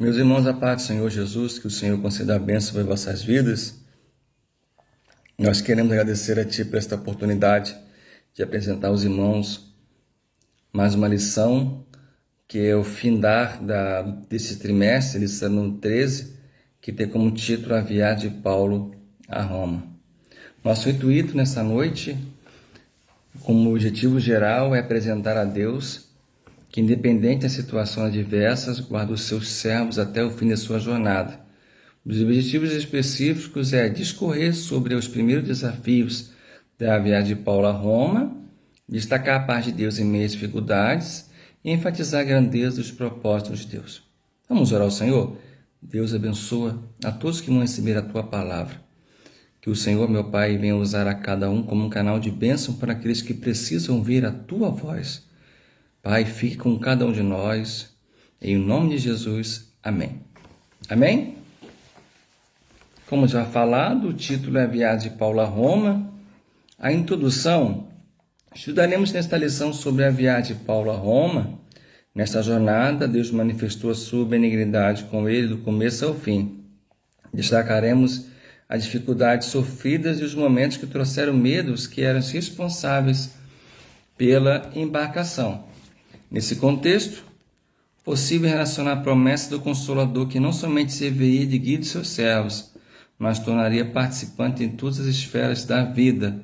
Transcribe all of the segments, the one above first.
Meus irmãos, a paz do Senhor Jesus, que o Senhor conceda a bênção sobre vossas vidas. Nós queremos agradecer a Ti por esta oportunidade de apresentar aos irmãos mais uma lição, que é o findar desse trimestre, lição número 13, que tem como título A Viagem de Paulo a Roma. Nosso intuito nessa noite, como objetivo geral, é apresentar a Deus que, independente das situações adversas, guarda os seus servos até o fim da sua jornada. Os objetivos específicos é discorrer sobre os primeiros desafios da viagem de Paulo a Roma, destacar a paz de Deus em meio às dificuldades e enfatizar a grandeza dos propósitos de Deus. Vamos orar ao Senhor? Deus abençoa a todos que vão receber a Tua palavra. Que o Senhor, meu Pai, venha usar a cada um como um canal de bênção para aqueles que precisam ouvir a Tua voz. Pai, fique com cada um de nós, em nome de Jesus, amém. Amém? Como já falado, o título é A Viagem de Paulo a Roma. A introdução, estudaremos nesta lição sobre a viagem de Paulo a Roma. Nesta jornada, Deus manifestou a sua benignidade com ele do começo ao fim. Destacaremos as dificuldades sofridas e os momentos que trouxeram medos que eram responsáveis pela embarcação. Nesse contexto, possível relacionar a promessa do Consolador que não somente serviria de guia de seus servos, mas tornaria participante em todas as esferas da vida,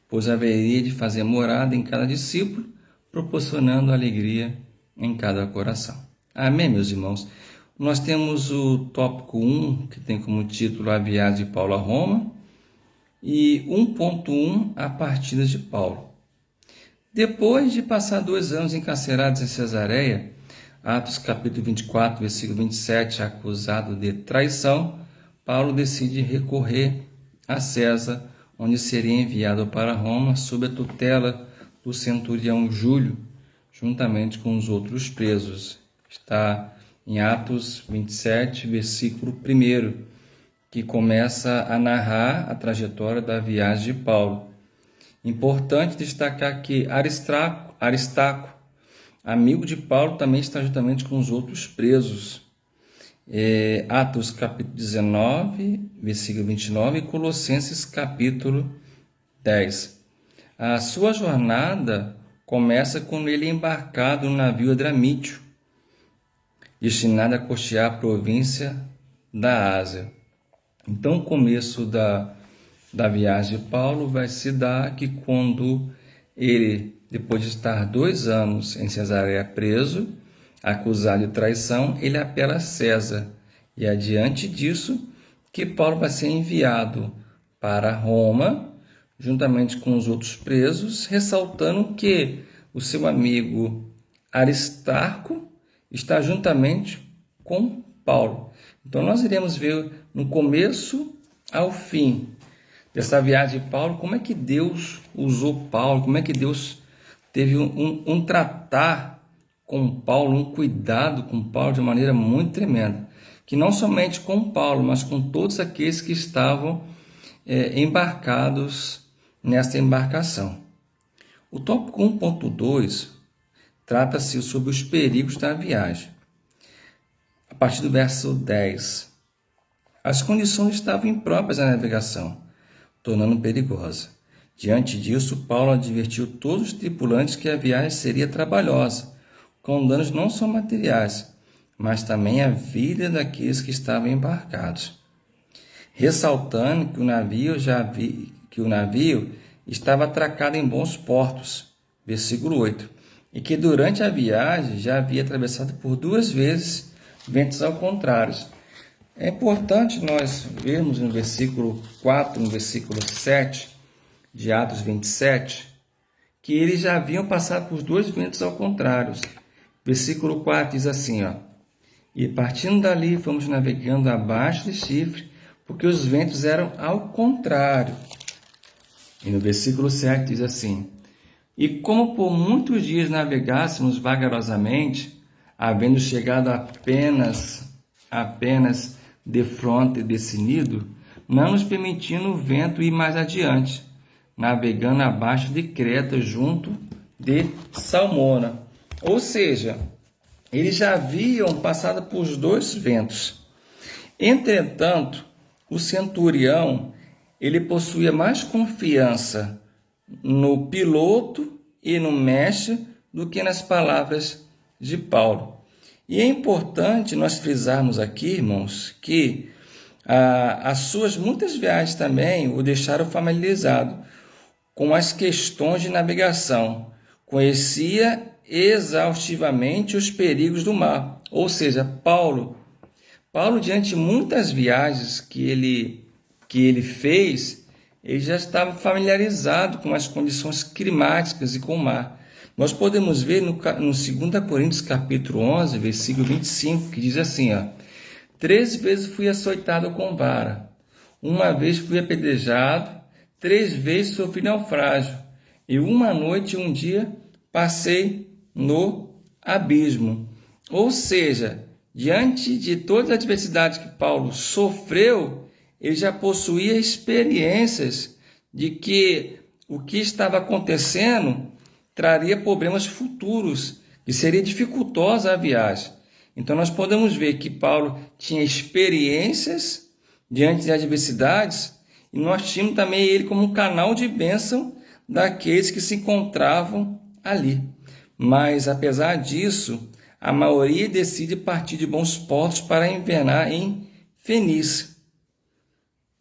pois haveria de fazer morada em cada discípulo, proporcionando alegria em cada coração. Amém, meus irmãos? Nós temos o tópico 1, que tem como título A Viagem de Paulo a Roma, e 1.1, A Partida de Paulo. Depois de passar 2 anos encarcerados em Cesareia, Atos capítulo 24, versículo 27, acusado de traição, Paulo decide recorrer a César, onde seria enviado para Roma sob a tutela do centurião Júlio, juntamente com os outros presos. Está em Atos 27, versículo 1, que começa a narrar a trajetória da viagem de Paulo. Importante destacar que Aristarco, amigo de Paulo, também está juntamente com os outros presos. Atos capítulo 19, versículo 29 e Colossenses capítulo 10. A sua jornada começa quando ele é embarcado no navio Adramítio, destinado a costear a província da Ásia. Então, o começo da viagem de Paulo vai se dar que quando ele, depois de estar 2 anos em Cesareia preso, acusado de traição, ele apela a César. E é diante disso que Paulo vai ser enviado para Roma, juntamente com os outros presos, ressaltando que o seu amigo Aristarco está juntamente com Paulo. Então nós iremos ver no começo ao fim dessa viagem de Paulo, como é que Deus usou Paulo, como é que Deus teve um tratar com Paulo, um cuidado com Paulo de maneira muito tremenda, que não somente com Paulo, mas com todos aqueles que estavam embarcados nesta embarcação. O tópico 1.2 trata-se sobre os perigos da viagem. A partir do verso 10, as condições estavam impróprias à navegação, tornando perigosa. Diante disso, Paulo advertiu todos os tripulantes que a viagem seria trabalhosa, com danos não só materiais, mas também a vida daqueles que estavam embarcados, ressaltando que o navio estava atracado em bons portos, versículo 8, e que durante a viagem já havia atravessado por 2 vezes ventos ao contrário. É importante nós vermos no versículo 4, no versículo 7 de Atos 27, que eles já haviam passado por 2 ventos ao contrário. Versículo 4 diz assim, e partindo dali fomos navegando abaixo de Chifre, porque os ventos eram ao contrário. E no versículo 7 diz assim, e como por muitos dias navegássemos vagarosamente, havendo chegado apenas de fronte desse nido, não nos permitindo o vento ir mais adiante, navegando abaixo de Creta, junto de Salmona. Ou seja, eles já haviam passado por os dois ventos. Entretanto, o centurião, ele possuía mais confiança no piloto e no mestre do que nas palavras de Paulo. E é importante nós frisarmos aqui, irmãos, que as suas muitas viagens também o deixaram familiarizado com as questões de navegação. Conhecia exaustivamente os perigos do mar. Ou seja, Paulo, diante de muitas viagens que ele fez, ele já estava familiarizado com as condições climáticas e com o mar. Nós podemos ver no 2 Coríntios capítulo 11, versículo 25, que diz assim, 3 vezes fui açoitado com vara, uma vez fui apedrejado, 3 vezes sofri naufrágio, e uma noite e um dia passei no abismo. Ou seja, diante de todas as adversidades que Paulo sofreu, ele já possuía experiências de que o que estava acontecendo traria problemas futuros e seria dificultosa a viagem. Então nós podemos ver que Paulo tinha experiências diante das adversidades e nós tínhamos também ele como um canal de bênção daqueles que se encontravam ali. Mas apesar disso, a maioria decide partir de bons portos para invernar em Fenícia.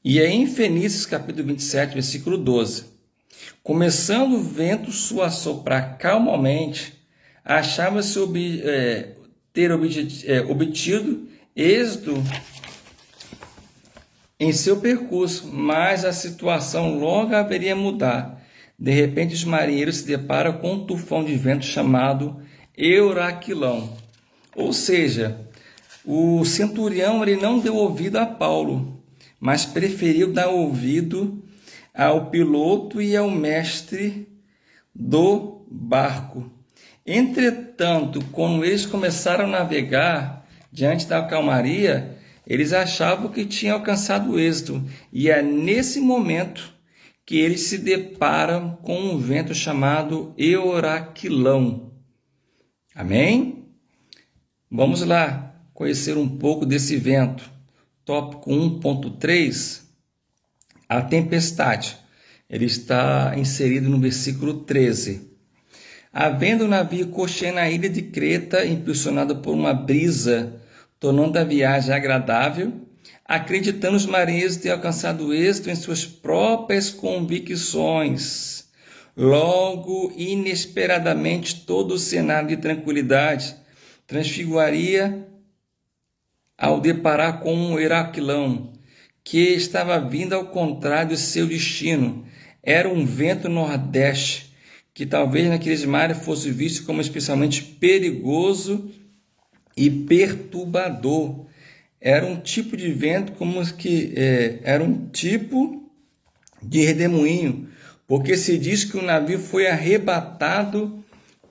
E é em Fenícios capítulo 27, versículo 12. Começando o vento a soprar calmamente, achava-se ter obtido êxito em seu percurso, mas a situação logo haveria mudar. De repente, os marinheiros se deparam com um tufão de vento chamado Euraquilão. Ou seja, o centurião ele não deu ouvido a Paulo, mas preferiu dar ouvido ao piloto e ao mestre do barco. Entretanto, quando eles começaram a navegar diante da calmaria, eles achavam que tinham alcançado o êxito. E é nesse momento que eles se deparam com um vento chamado Euraquilão. Amém? Vamos lá conhecer um pouco desse vento. Tópico 1.3, a tempestade. Ele está inserido no versículo 13. Havendo o navio cocheando na ilha de Creta, impulsionado por uma brisa, tornando a viagem agradável, acreditando os marinheiros ter alcançado êxito em suas próprias convicções. Logo, inesperadamente, todo o cenário de tranquilidade transfiguraria ao deparar com um Euraquilão, que estava vindo ao contrário do seu destino. Era um vento nordeste, que talvez naqueles mares fosse visto como especialmente perigoso e perturbador. Era um tipo de vento era um tipo de redemoinho, porque se diz que o navio foi arrebatado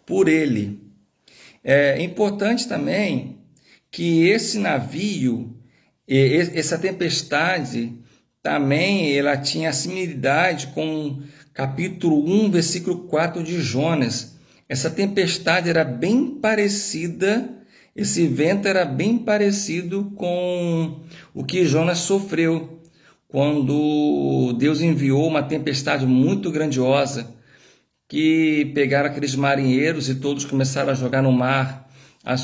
por ele. É importante também que esse navio, essa tempestade, também ela tinha similaridade com capítulo 1, versículo 4 de Jonas. Essa tempestade era bem parecida, esse vento era bem parecido com o que Jonas sofreu, quando Deus enviou uma tempestade muito grandiosa, que pegaram aqueles marinheiros e todos começaram a jogar no mar as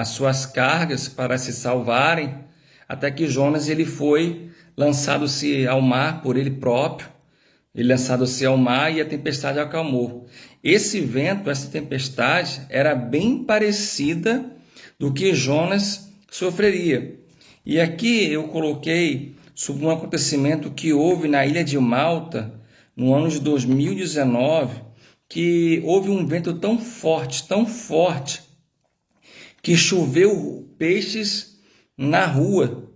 suas cargas para se salvarem, até que Jonas ele foi lançado-se ao mar por ele próprio, ele lançado-se ao mar e a tempestade acalmou. Esse vento, essa tempestade, era bem parecida do que Jonas sofreria. E aqui eu coloquei sobre um acontecimento que houve na ilha de Malta, no ano de 2019, que houve um vento tão forte, que choveu peixes na rua.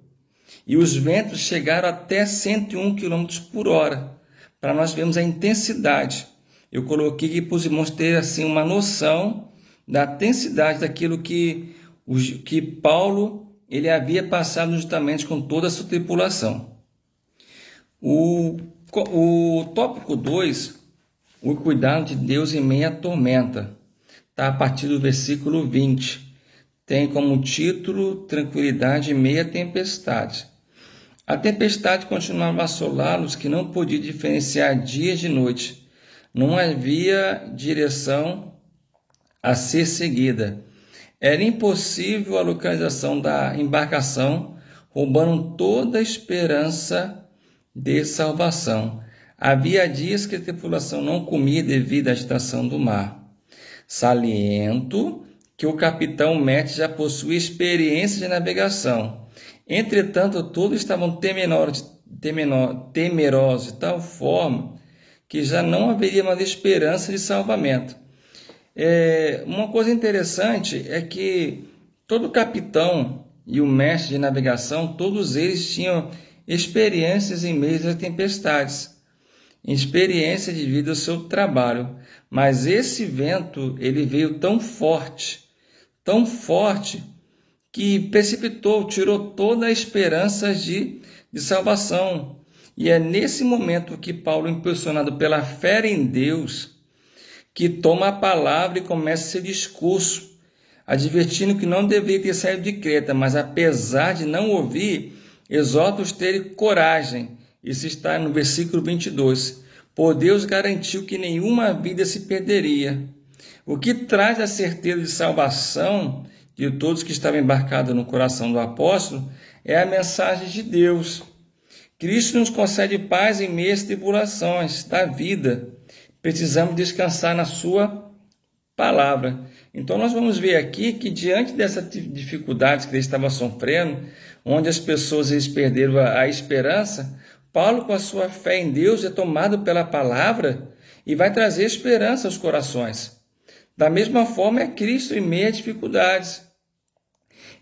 E os ventos chegaram até 101 km por hora. Para nós vermos a intensidade. Eu coloquei aqui para os irmãos terem assim, uma noção da intensidade daquilo que Paulo ele havia passado justamente com toda a sua tripulação. O tópico 2, o cuidado de Deus em meio à tormenta, está a partir do versículo 20. tem como título Tranquilidade em meia tempestade. A tempestade continuava a assolá-los, que não podia diferenciar dia de noite. Não havia direção a ser seguida. Era impossível a localização da embarcação, roubando toda a esperança de salvação. Havia dias que a tripulação não comia devido à agitação do mar. Saliento que o capitão Matt já possuía experiência de navegação. Entretanto, todos estavam temerosos de tal forma que já não haveria mais esperança de salvamento. Uma coisa interessante é que todo capitão e o mestre de navegação, todos eles tinham experiências em meio às tempestades, experiência devido ao seu trabalho. Mas esse vento, ele veio tão forte, que precipitou, tirou toda a esperança de salvação. E é nesse momento que Paulo, impulsionado pela fé em Deus, que toma a palavra e começa seu discurso, advertindo que não deveria ter saído de Creta, mas apesar de não ouvir, exorta-os a terem coragem. Isso está no versículo 22. Por Deus garantiu que nenhuma vida se perderia. O que traz a certeza de salvação de todos que estavam embarcados no coração do apóstolo é a mensagem de Deus. Cristo nos concede paz em meio às tribulações da vida. Precisamos descansar na sua palavra. Então nós vamos ver aqui que diante dessas dificuldades que ele estava sofrendo, onde as pessoas eles perderam a esperança, Paulo, com a sua fé em Deus, é tomado pela palavra e vai trazer esperança aos corações. Da mesma forma é Cristo em meio a dificuldades.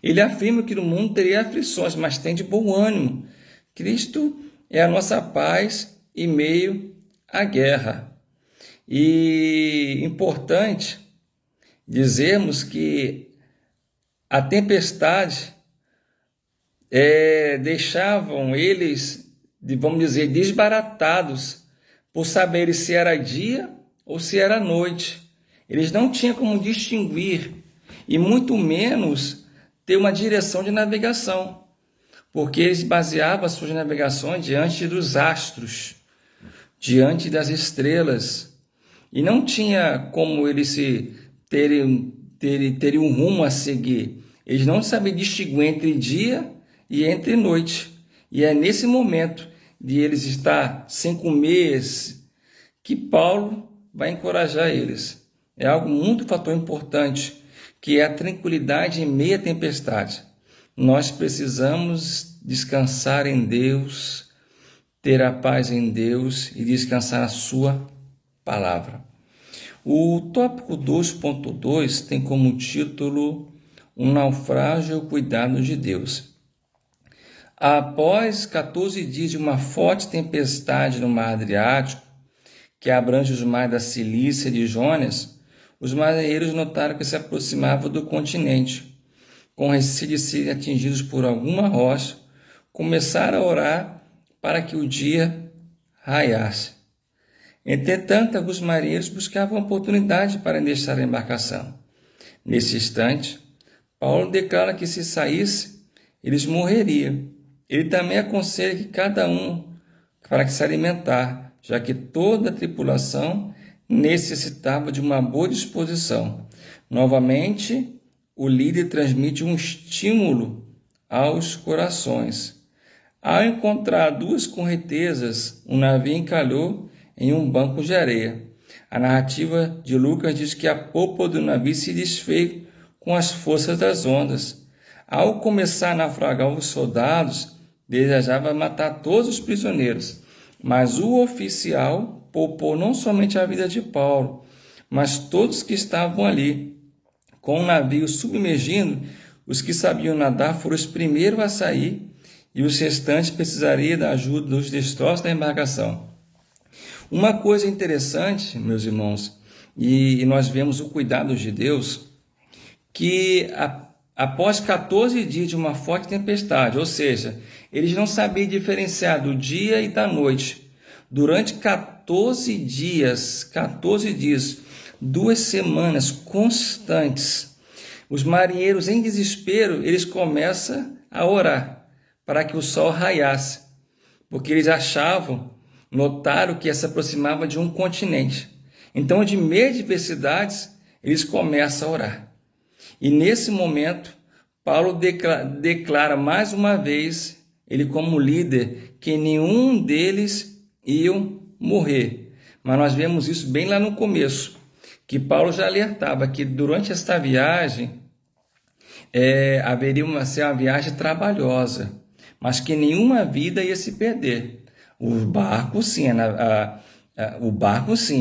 Ele afirma que no mundo teria aflições, mas tem de bom ânimo. Cristo é a nossa paz em meio à guerra. E importante dizermos que a tempestade deixavam eles, vamos dizer, desbaratados por saberem se era dia ou se era noite. Eles não tinham como distinguir e muito menos ter uma direção de navegação, porque eles baseavam as suas navegações diante dos astros, diante das estrelas, e não tinha como eles terem um rumo a seguir. Eles não sabiam distinguir entre dia e entre noite. E é nesse momento de eles estar sem comer que Paulo vai encorajar eles. É algo muito fator importante, que é a tranquilidade em meio à tempestade. Nós precisamos descansar em Deus, ter a paz em Deus e descansar na sua palavra. O tópico 2.2 tem como título Um naufrágio ao cuidado de Deus. Após 14 dias de uma forte tempestade no mar Adriático, que abrange os mares da Cilícia e de Jonas, os marinheiros notaram que se aproximavam do continente. Com receio de serem atingidos por alguma rocha, começaram a orar para que o dia raiasse. Entretanto, alguns marinheiros buscavam oportunidade para deixar a embarcação. Nesse instante, Paulo declara que se saísse, eles morreriam. Ele também aconselha que cada um para que se alimentar, já que toda a tripulação necessitava de uma boa disposição. Novamente, o líder transmite um estímulo aos corações. Ao encontrar duas correntezas, um navio encalhou em um banco de areia. A narrativa de Lucas diz que a popa do navio se desfez com as forças das ondas. Ao começar a naufragar, os soldados desejavam matar todos os prisioneiros, mas o oficial poupou não somente a vida de Paulo, mas todos que estavam ali. Com o navio submergindo, os que sabiam nadar foram os primeiros a sair e os restantes precisariam da ajuda dos destroços da embarcação. Uma coisa interessante, meus irmãos, e nós vemos o cuidado de Deus, que após 14 dias de uma forte tempestade, ou seja, eles não sabiam diferenciar do dia e da noite. Durante 14 dias, 2 semanas constantes, Os marinheiros, em desespero, eles começam a orar para que o sol raiasse, porque eles notaram que se aproximava de um continente. Então, de meio de adversidades, eles começam a orar. E nesse momento, Paulo declara mais uma vez, ele como líder, que nenhum deles iam morrer. Mas nós vemos isso bem lá no começo, que Paulo já alertava que durante esta viagem haveria ser uma viagem trabalhosa, mas que nenhuma vida ia se perder. O barco sim,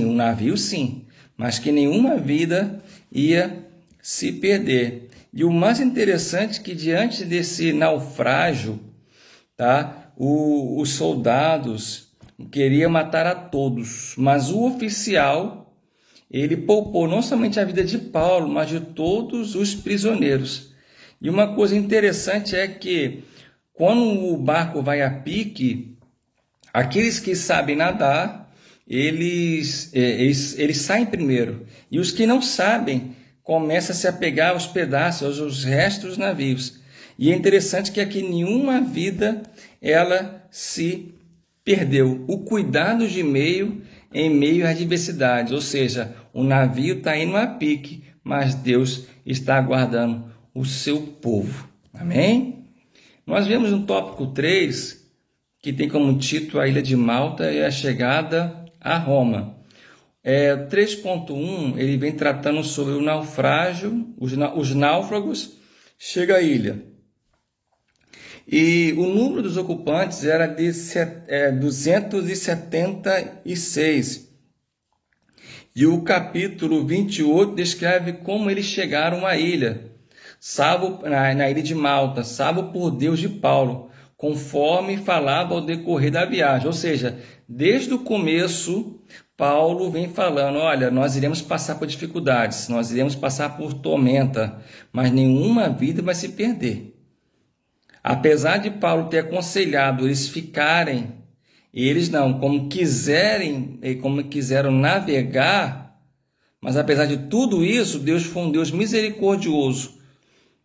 o navio sim, mas que nenhuma vida ia se perder. E o mais interessante é que diante desse naufrágio, tá, os soldados queriam matar a todos, mas o oficial, ele poupou não somente a vida de Paulo, mas de todos os prisioneiros. E uma coisa interessante é que quando o barco vai a pique, aqueles que sabem nadar, eles saem primeiro. E os que não sabem começam a se apegar aos pedaços, aos restos dos navios. E é interessante que aqui nenhuma vida ela se perdeu. O cuidado de meio em meio às adversidades, ou seja, o navio está indo a pique, mas Deus está aguardando o seu povo. Amém? Nós vemos no tópico 3, que tem como título a Ilha de Malta e a chegada a Roma. 3.1, ele vem tratando sobre o naufrágio, os náufragos, chega à ilha. E o número dos ocupantes era de 276. E o capítulo 28 descreve como eles chegaram à ilha, na ilha de Malta, salvo por Deus de Paulo, conforme falava ao decorrer da viagem. Ou seja, desde o começo, Paulo vem falando, olha, nós iremos passar por dificuldades, nós iremos passar por tormenta, mas nenhuma vida vai se perder. Apesar de Paulo ter aconselhado eles ficarem, eles não, como quiseram navegar, mas apesar de tudo isso, Deus foi um Deus misericordioso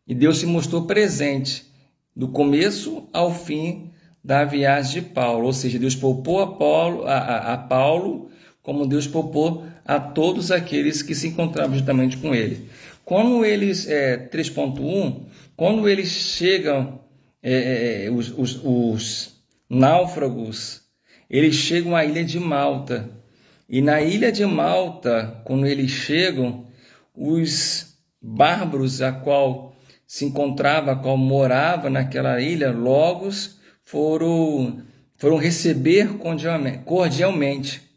e Deus se mostrou presente do começo ao fim da viagem de Paulo, ou seja, Deus poupou a Paulo como Deus poupou a todos aqueles que se encontravam juntamente com ele. Quando eles, 3.1, quando eles chegam, os náufragos, eles chegam à ilha de Malta. E na ilha de Malta, quando eles chegam, os bárbaros a qual se encontrava, a qual morava naquela ilha, logo foram receber cordialmente.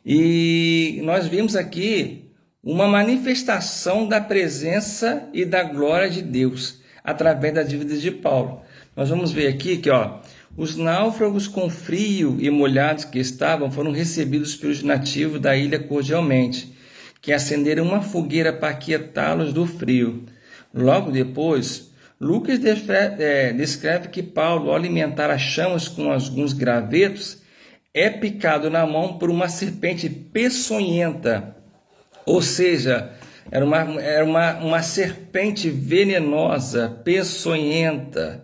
E nós vimos aqui uma manifestação da presença e da glória de Deus através da dívida de Paulo. Nós vamos ver aqui que os náufragos com frio e molhados que estavam foram recebidos pelos nativos da ilha cordialmente, que acenderam uma fogueira para aquietá-los do frio. Logo depois, Lucas descreve que Paulo, ao alimentar as chamas com alguns gravetos, é picado na mão por uma serpente peçonhenta, ou seja, era uma serpente venenosa, peçonhenta.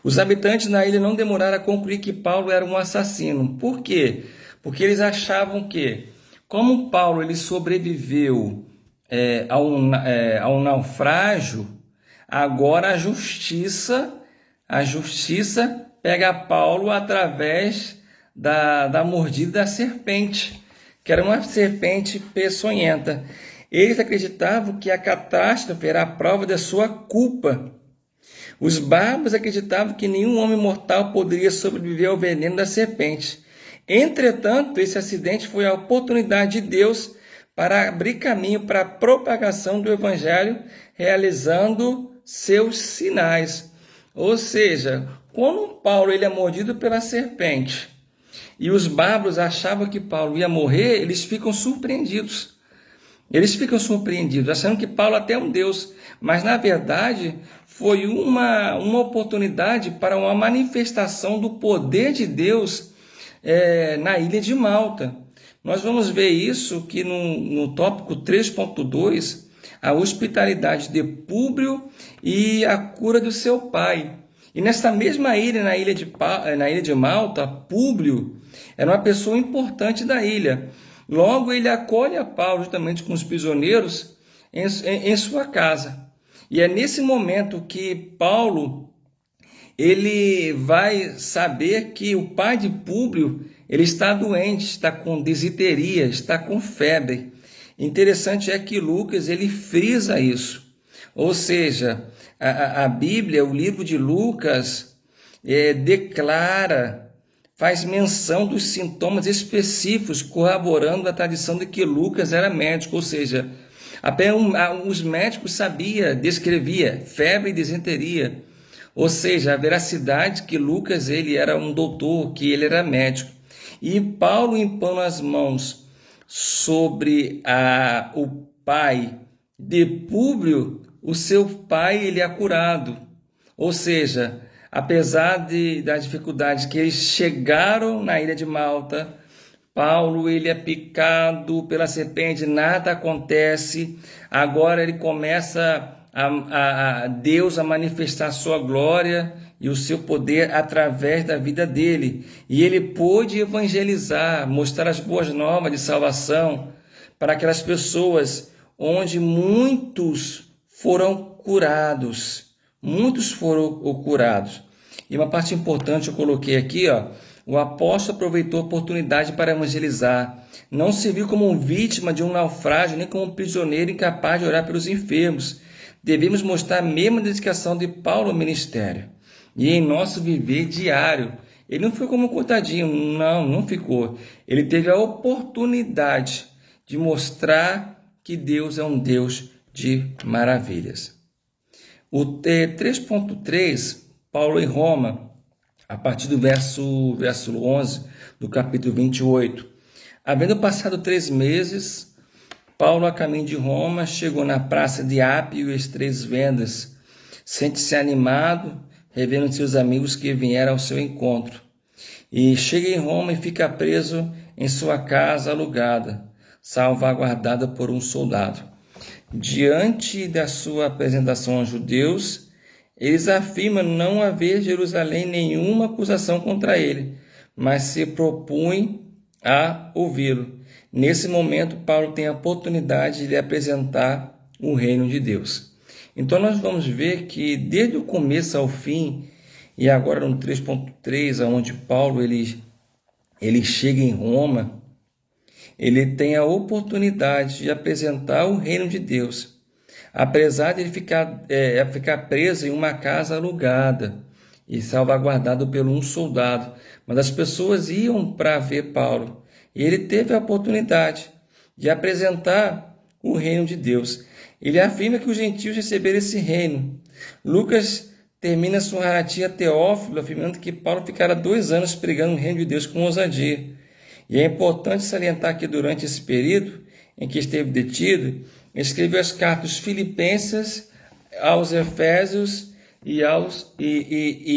Os habitantes na ilha não demoraram a concluir que Paulo era um assassino. Por quê? Porque eles achavam que, como Paulo ele sobreviveu ao naufrágio, agora a justiça pega Paulo através da mordida da serpente, que era uma serpente peçonhenta. Eles acreditavam que a catástrofe era a prova da sua culpa. Os bárbaros acreditavam que nenhum homem mortal poderia sobreviver ao veneno da serpente. Entretanto, esse acidente foi a oportunidade de Deus para abrir caminho para a propagação do evangelho, realizando seus sinais. Ou seja, quando Paulo ele é mordido pela serpente e os bárbaros achavam que Paulo ia morrer, eles ficam surpreendidos. Eles ficam surpreendidos, achando que Paulo até é um Deus, mas na verdade foi uma oportunidade para uma manifestação do poder de Deus na ilha de Malta. Nós vamos ver isso que no tópico 3.2, a hospitalidade de Públio e a cura do seu pai. E nesta mesma ilha, na ilha de Malta, Públio era uma pessoa importante da ilha. Logo, ele acolhe a Paulo, juntamente com os prisioneiros, em sua casa. E é nesse momento que Paulo ele vai saber que o pai de Públio ele está doente, está com disenteria, está com febre. Interessante é que Lucas ele frisa isso. Ou seja, a Bíblia, o livro de Lucas, declara, faz menção dos sintomas específicos, corroborando a tradição de que Lucas era médico. Ou seja, apenas os médicos descrevia febre e disenteria. Ou seja, a veracidade que Lucas ele era um doutor, que ele era médico. E Paulo impondo as mãos sobre o pai de Públio, o seu pai ele é curado. Ou seja, apesar das dificuldades que eles chegaram na ilha de Malta, Paulo ele é picado pela serpente, nada acontece. Agora ele começa a Deus a manifestar a sua glória e o seu poder através da vida dele. E ele pôde evangelizar, mostrar as boas novas de salvação para aquelas pessoas onde muitos foram curados. Muitos foram curados. E uma parte importante eu coloquei aqui, o apóstolo aproveitou a oportunidade para evangelizar. Não se viu como vítima de um naufrágio, nem como um prisioneiro incapaz de orar pelos enfermos. Devemos mostrar a mesma dedicação de Paulo ao ministério. E em nosso viver diário, ele não foi como um coitadinho, não ficou. Ele teve a oportunidade de mostrar que Deus é um Deus de maravilhas. O 3.3, Paulo em Roma, a partir do verso 11 do capítulo 28. Havendo passado 3 meses, Paulo, a caminho de Roma, chegou na praça de Apio e as 3 vendas. Sente-se animado, revendo seus amigos que vieram ao seu encontro. E chega em Roma e fica preso em sua casa alugada, salvaguardada por um soldado. Diante da sua apresentação aos judeus, eles afirmam não haver em Jerusalém nenhuma acusação contra ele, mas se propõem a ouvi-lo. Nesse momento, Paulo tem a oportunidade de lhe apresentar o reino de Deus. Então, nós vamos ver que desde o começo ao fim, e agora no 3.3, onde Paulo ele chega em Roma, ele tem a oportunidade de apresentar o reino de Deus. Apesar de ele ficar preso em uma casa alugada e salvaguardado por um soldado, mas as pessoas iam para ver Paulo. E ele teve a oportunidade de apresentar o reino de Deus. Ele afirma que os gentios receberam esse reino. Lucas termina sua narrativa Teófilo, afirmando que Paulo ficara 2 anos pregando o reino de Deus com ousadia. E é importante salientar que durante esse período em que esteve detido, escreveu as cartas aos Filipenses, aos Efésios e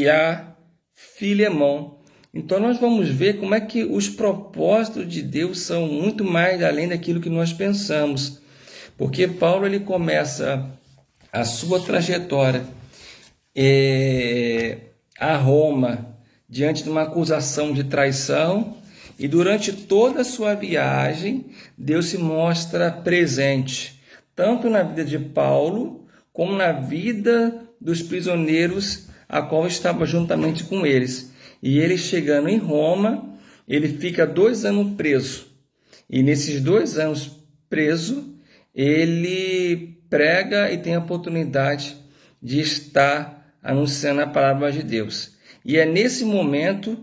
a Filemão. Então nós vamos ver como é que os propósitos de Deus são muito mais além daquilo que nós pensamos. Porque Paulo ele começa a sua trajetória a Roma diante de uma acusação de traição, e durante toda a sua viagem Deus se mostra presente, tanto na vida de Paulo como na vida dos prisioneiros a qual estava juntamente com eles. E ele chegando em Roma, ele fica 2 anos preso. E nesses 2 anos preso, ele prega e tem a oportunidade de estar anunciando a palavra de Deus. E é nesse momento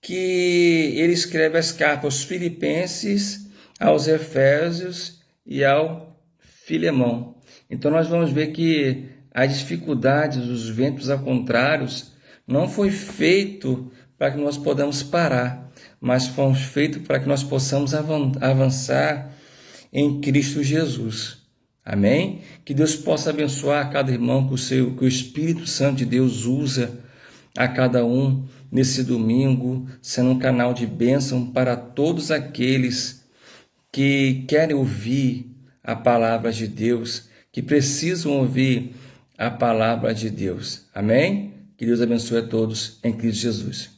que ele escreve as cartas aos Filipenses, aos Efésios e ao Filemão. Então nós vamos ver que as dificuldades, os ventos ao contrário, não foi feito para que nós podamos parar, mas foi feito para que nós possamos avançar em Cristo Jesus. Amém? Que Deus possa abençoar cada irmão que o Espírito Santo de Deus usa a cada um nesse domingo, sendo um canal de bênção para todos aqueles que querem ouvir a palavra de Deus, que precisam ouvir a palavra de Deus. Amém? Que Deus abençoe a todos em Cristo Jesus.